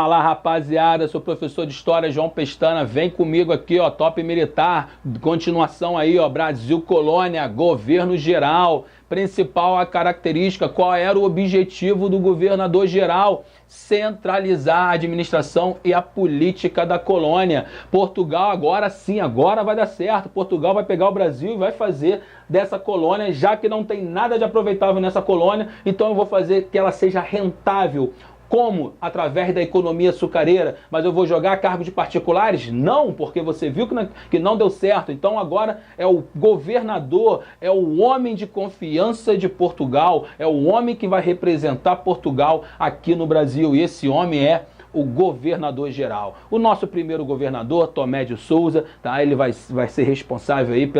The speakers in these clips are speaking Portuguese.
Fala, rapaziada, sou professor de História João Pestana, vem comigo aqui, ó, Top Militar, continuação aí, ó, Brasil Colônia, governo geral, principal a característica, qual era o objetivo do governador geral? Centralizar a administração e a política da colônia. Portugal agora sim, agora vai dar certo, Portugal vai pegar o Brasil e vai fazer dessa colônia, já que não tem nada de aproveitável nessa colônia, então eu vou fazer que ela seja rentável. Como? Através da economia açucareira. Mas eu vou jogar a cargo de particulares? Não, porque você viu que não deu certo. Então agora é o governador, é o homem de confiança de Portugal, é o homem que vai representar Portugal aqui no Brasil. E esse homem é o governador geral. O nosso primeiro governador, Tomé de Souza, tá? Ele vai ser responsável aí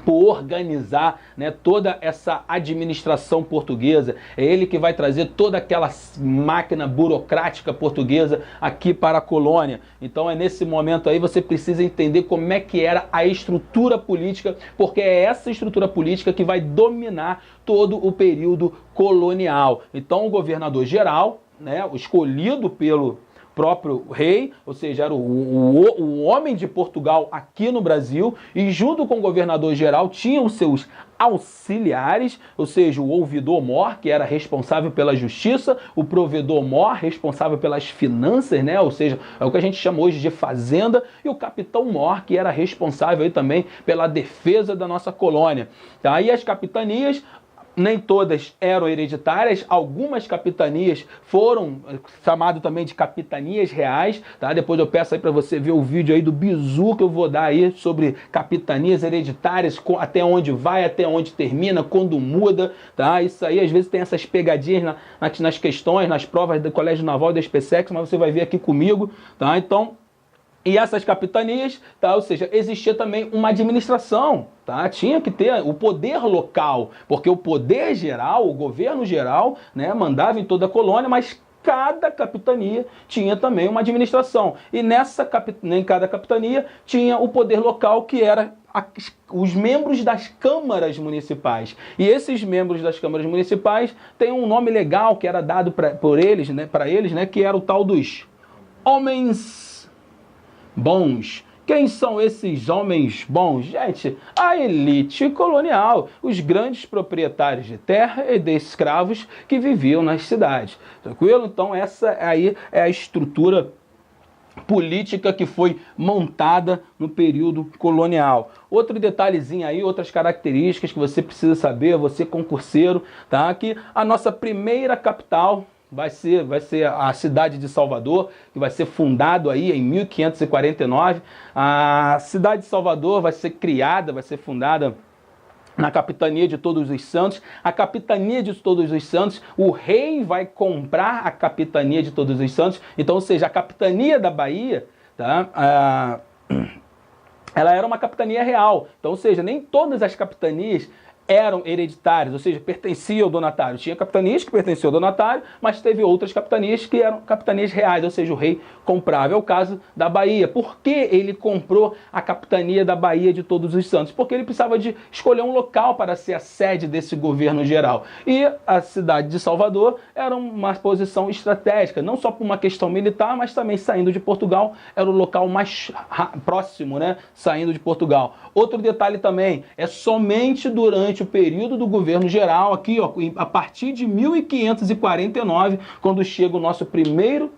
por organizar, né, toda essa administração portuguesa. É ele que vai trazer toda aquela máquina burocrática portuguesa aqui para a colônia. Então é nesse momento aí você precisa entender como é que era a estrutura política, porque é essa estrutura política que vai dominar todo o período colonial. Então o governador geral, né, escolhido pelo próprio rei, ou seja, era o homem de Portugal aqui no Brasil, e junto com o governador geral tinha os seus auxiliares, ou seja, o ouvidor-mor, que era responsável pela justiça, o provedor-mor, responsável pelas finanças, né? Ou seja, é o que a gente chama hoje de fazenda, e o capitão-mor, que era responsável aí também pela defesa da nossa colônia. Tá? E as capitanias, nem todas eram hereditárias, algumas capitanias foram chamadas também de capitanias reais, tá? Depois eu peço aí para você ver o vídeo aí do bizu que eu vou dar aí sobre capitanias hereditárias, até onde vai, até onde termina, quando muda, tá? Isso aí às vezes tem essas pegadinhas nas questões, nas provas do Colégio Naval e da SpaceX, mas você vai ver aqui comigo, tá? Então, e essas capitanias, tá? Ou seja, existia também uma administração, tá? Tinha que ter o poder local, porque o poder geral, o governo geral, né, mandava em toda a colônia, mas cada capitania tinha também uma administração. E em cada capitania tinha o poder local, que era os membros das câmaras municipais. E esses membros das câmaras municipais têm um nome legal que era dado para eles, né, que era o tal dos homens bons. Quem são esses homens bons? Gente, a elite colonial, os grandes proprietários de terra e de escravos que viviam nas cidades. Tranquilo? Então essa aí é a estrutura política que foi montada no período colonial. Outro detalhezinho aí, outras características que você precisa saber, você concurseiro, tá? Que a nossa primeira capital vai ser a cidade de Salvador, que vai ser fundado aí em 1549. A cidade de Salvador vai ser criada, vai ser fundada na capitania de Todos os Santos. A capitania de Todos os Santos, o rei vai comprar a capitania de Todos os Santos. Então, ou seja, a capitania da Bahia, tá? Ela era uma capitania real. Então, ou seja, nem todas as capitanias eram hereditárias, ou seja, pertenciam ao donatário. Tinha capitanias que pertenciam ao donatário, mas teve outras capitanias que eram capitanias reais, ou seja, o rei comprava. É o caso da Bahia. Por que ele comprou a capitania da Bahia de Todos os Santos? Porque ele precisava de escolher um local para ser a sede desse governo geral. E a cidade de Salvador era uma posição estratégica, não só por uma questão militar, mas também saindo de Portugal, era o local mais próximo, né? Saindo de Portugal. Outro detalhe também, é somente durante o período do governo geral, aqui ó, a partir de 1549, quando chega o nosso primeiro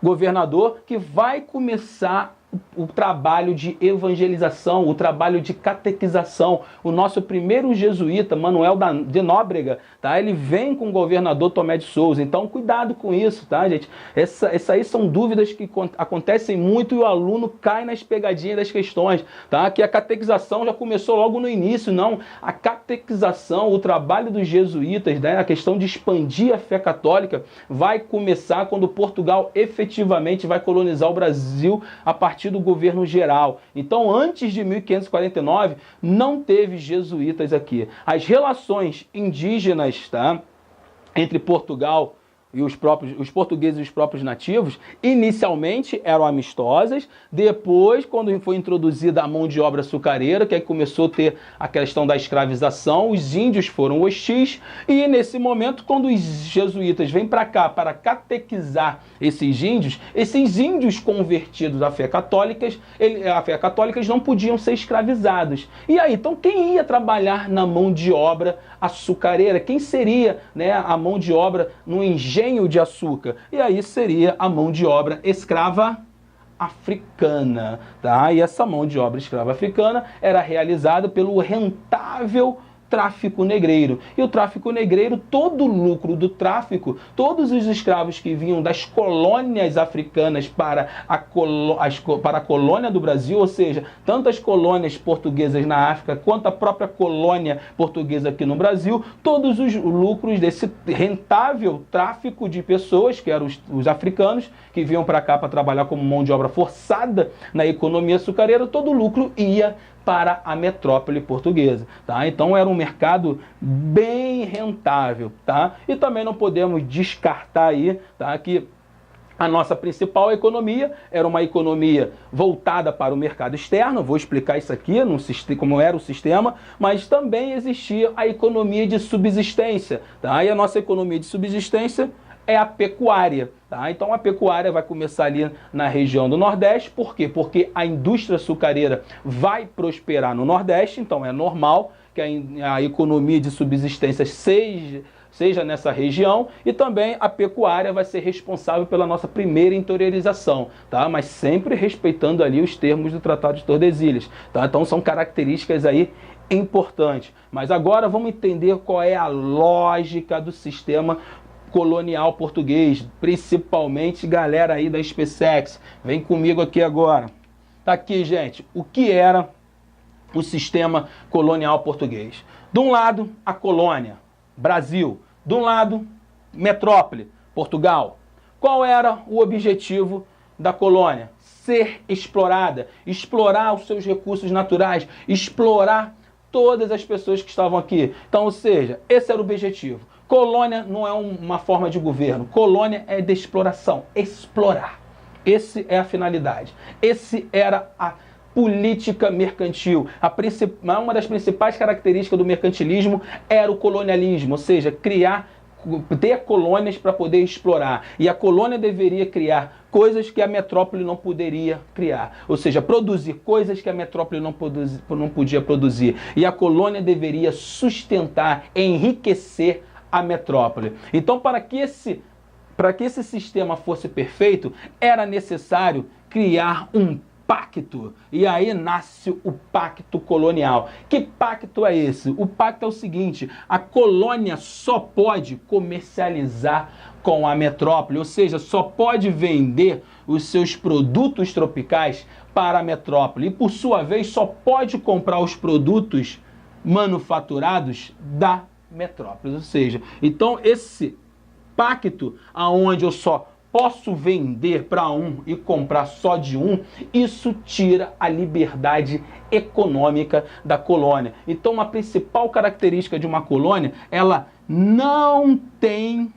governador, que vai começar o trabalho de evangelização, o trabalho de catequização. O nosso primeiro jesuíta, Manuel de Nóbrega, tá? Ele vem com o governador Tomé de Souza. Então, cuidado com isso, tá, gente? Essa aí são dúvidas que acontecem muito e o aluno cai nas pegadinhas das questões, tá? Que a catequização já começou logo no início, não. A catequização, o trabalho dos jesuítas, né? A questão de expandir a fé católica vai começar quando Portugal efetivamente vai colonizar o Brasil a partir do governo geral. Então, antes de 1549, não teve jesuítas aqui. As relações indígenas, tá, entre Portugal, e os portugueses e os próprios nativos, inicialmente eram amistosas, depois, quando foi introduzida a mão de obra açucareira, que aí começou a ter a questão da escravização, os índios foram hostis, e nesse momento, quando os jesuítas vêm para cá para catequizar esses índios convertidos à fé católica, eles não podiam ser escravizados. E aí, então, quem ia trabalhar na mão de obra açucareira? Quem seria, né, a mão de obra no engenho de açúcar? E aí seria a mão de obra escrava africana, tá? E essa mão de obra escrava africana era realizada pelo rentável tráfico negreiro. E o tráfico negreiro, todo o lucro do tráfico, todos os escravos que vinham das colônias africanas para a colônia do Brasil, ou seja, tanto as colônias portuguesas na África quanto a própria colônia portuguesa aqui no Brasil, todos os lucros desse rentável tráfico de pessoas, que eram os africanos, que vinham para cá para trabalhar como mão de obra forçada na economia açucareira, todo o lucro ia para a metrópole portuguesa, tá? Então era um mercado bem rentável, tá? E também não podemos descartar aí, tá, que a nossa principal economia era uma economia voltada para o mercado externo. Vou explicar isso aqui, como era o sistema, mas também existia a economia de subsistência, tá? E a nossa economia de subsistência é a pecuária, tá? Então a pecuária vai começar ali na região do Nordeste. Por quê? Porque a indústria açucareira vai prosperar no Nordeste, então é normal que a economia de subsistência seja nessa região, e também a pecuária vai ser responsável pela nossa primeira interiorização, tá? Mas sempre respeitando ali os termos do Tratado de Tordesilhas, tá? Então são características aí importantes. Mas agora vamos entender qual é a lógica do sistema colonial português, principalmente galera aí da SpaceX. Vem comigo aqui agora. Tá aqui, gente, o que era o sistema colonial português. De um lado, a colônia, Brasil. De um lado, metrópole, Portugal. Qual era o objetivo da colônia? Ser explorada, explorar os seus recursos naturais, explorar todas as pessoas que estavam aqui. Então, ou seja, esse era o objetivo. Colônia não é uma forma de governo. Colônia é de exploração. Explorar. Essa é a finalidade. Esse era a política mercantil. Uma das principais características do mercantilismo era o colonialismo, ou seja, ter colônias para poder explorar. E a colônia deveria criar coisas que a metrópole não poderia criar. Ou seja, produzir coisas que a metrópole não podia produzir. E a colônia deveria sustentar, enriquecer a metrópole. Então, para que esse sistema fosse perfeito, era necessário criar um pacto. E aí nasce o pacto colonial. Que pacto é esse? O pacto é o seguinte: a colônia só pode comercializar com a metrópole, ou seja, só pode vender os seus produtos tropicais para a metrópole. E por sua vez, só pode comprar os produtos manufaturados da metrópole, ou seja, então esse pacto aonde eu só posso vender para um e comprar só de um, isso tira a liberdade econômica da colônia. Então a principal característica de uma colônia, ela não tem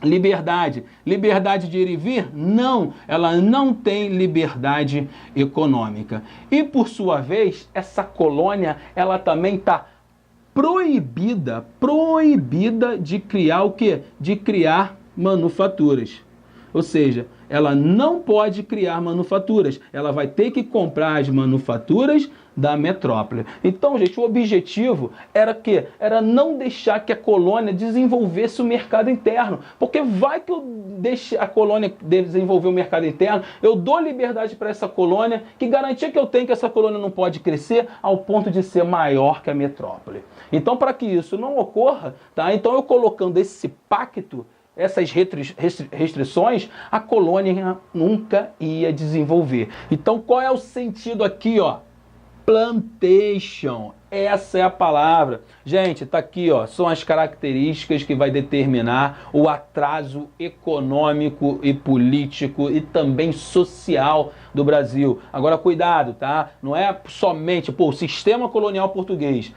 liberdade. Liberdade de ir e vir? Não, ela não tem liberdade econômica. E por sua vez, essa colônia, ela também está proibida de criar o quê? De criar manufaturas. Ou seja, ela não pode criar manufaturas. Ela vai ter que comprar as manufaturas da metrópole. Então, gente, o objetivo era que era não deixar que a colônia desenvolvesse o mercado interno. Porque vai que eu deixe a colônia desenvolver o mercado interno, eu dou liberdade para essa colônia, que garantia que eu tenho que essa colônia não pode crescer ao ponto de ser maior que a metrópole. Então, para que isso não ocorra, tá? Então eu colocando esse pacto, essas restrições, a colônia nunca ia desenvolver. Então, qual é o sentido aqui, ó? Plantation, essa é a palavra. Gente, tá aqui, ó, são as características que vai determinar o atraso econômico e político e também social do Brasil. Agora, cuidado, tá? Não é somente, o sistema colonial português.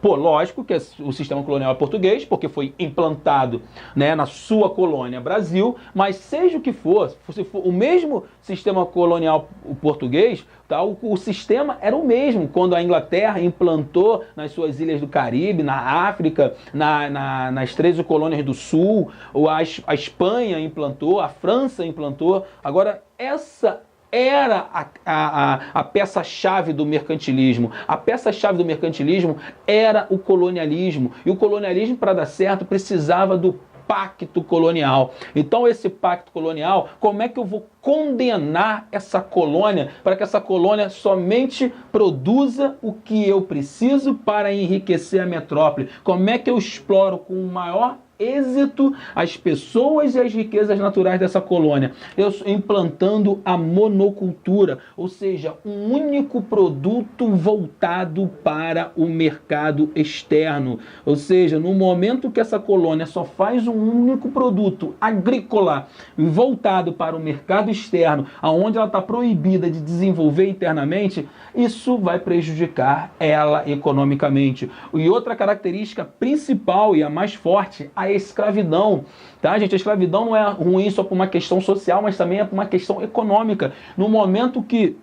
Pô, lógico que o sistema colonial é português, porque foi implantado, né, na sua colônia Brasil, mas seja o que for, se for o mesmo sistema colonial português, tá, o sistema era o mesmo quando a Inglaterra implantou nas suas ilhas do Caribe, na África, nas 13 colônias do Sul, ou a Espanha implantou, a França implantou. Agora, essa era a peça-chave do mercantilismo. A peça-chave do mercantilismo era o colonialismo. E o colonialismo, para dar certo, precisava do pacto colonial. Então, esse pacto colonial, como é que eu vou condenar essa colônia para que essa colônia somente produza o que eu preciso para enriquecer a metrópole? Como é que eu exploro com o maior êxito as pessoas e as riquezas naturais dessa colônia? Eu implantando a monocultura, ou seja, um único produto voltado para o mercado externo. Ou seja, no momento que essa colônia só faz um único produto agrícola voltado para o mercado externo, aonde ela está proibida de desenvolver internamente, isso vai prejudicar ela economicamente. E outra característica principal e a mais forte, a escravidão, tá, gente? A escravidão não é ruim só por uma questão social, mas também é por uma questão econômica. No momento que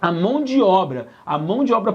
a mão de obra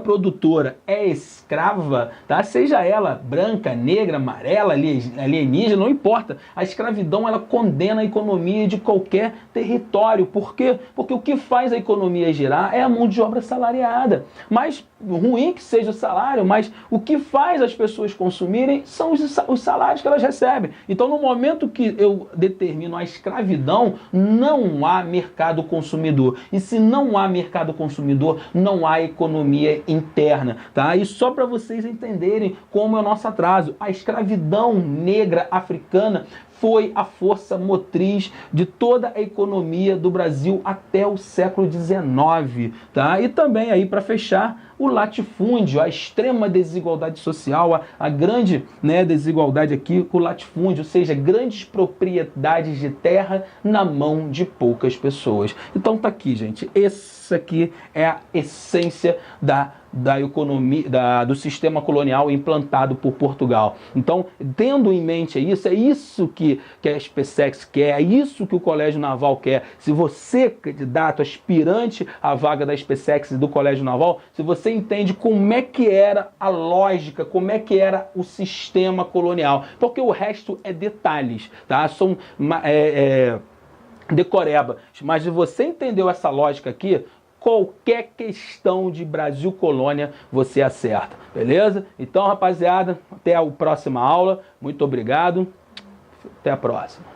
produtora é escrava, tá? Seja ela branca, negra, amarela, alienígena, não importa. A escravidão, ela condena a economia de qualquer território. Por quê? Porque o que faz a economia girar é a mão de obra salariada. Mas ruim que seja o salário, mas o que faz as pessoas consumirem são os salários que elas recebem. Então, no momento que eu determino a escravidão, não há mercado consumidor. E se não há mercado consumidor, não há economia interna, tá? E só para vocês entenderem como é o nosso atraso, a escravidão negra africana foi a força motriz de toda a economia do Brasil até o século XIX, tá? E também aí, para fechar, o latifúndio, a extrema desigualdade social, a grande, né, desigualdade aqui com o latifúndio, ou seja, grandes propriedades de terra na mão de poucas pessoas. Então tá aqui, gente, essa aqui é a essência da economia, do sistema colonial implantado por Portugal. Então, tendo em mente isso, é isso que a SpaceX quer, é isso que o Colégio Naval quer. Se você, candidato, aspirante à vaga da SpaceX e do Colégio Naval, se você entende como é que era a lógica, como é que era o sistema colonial, porque o resto é detalhes, tá? São decoreba. Mas se você entendeu essa lógica aqui, qualquer questão de Brasil Colônia você acerta, beleza? Então, rapaziada, até a próxima aula. Muito obrigado. Até a próxima.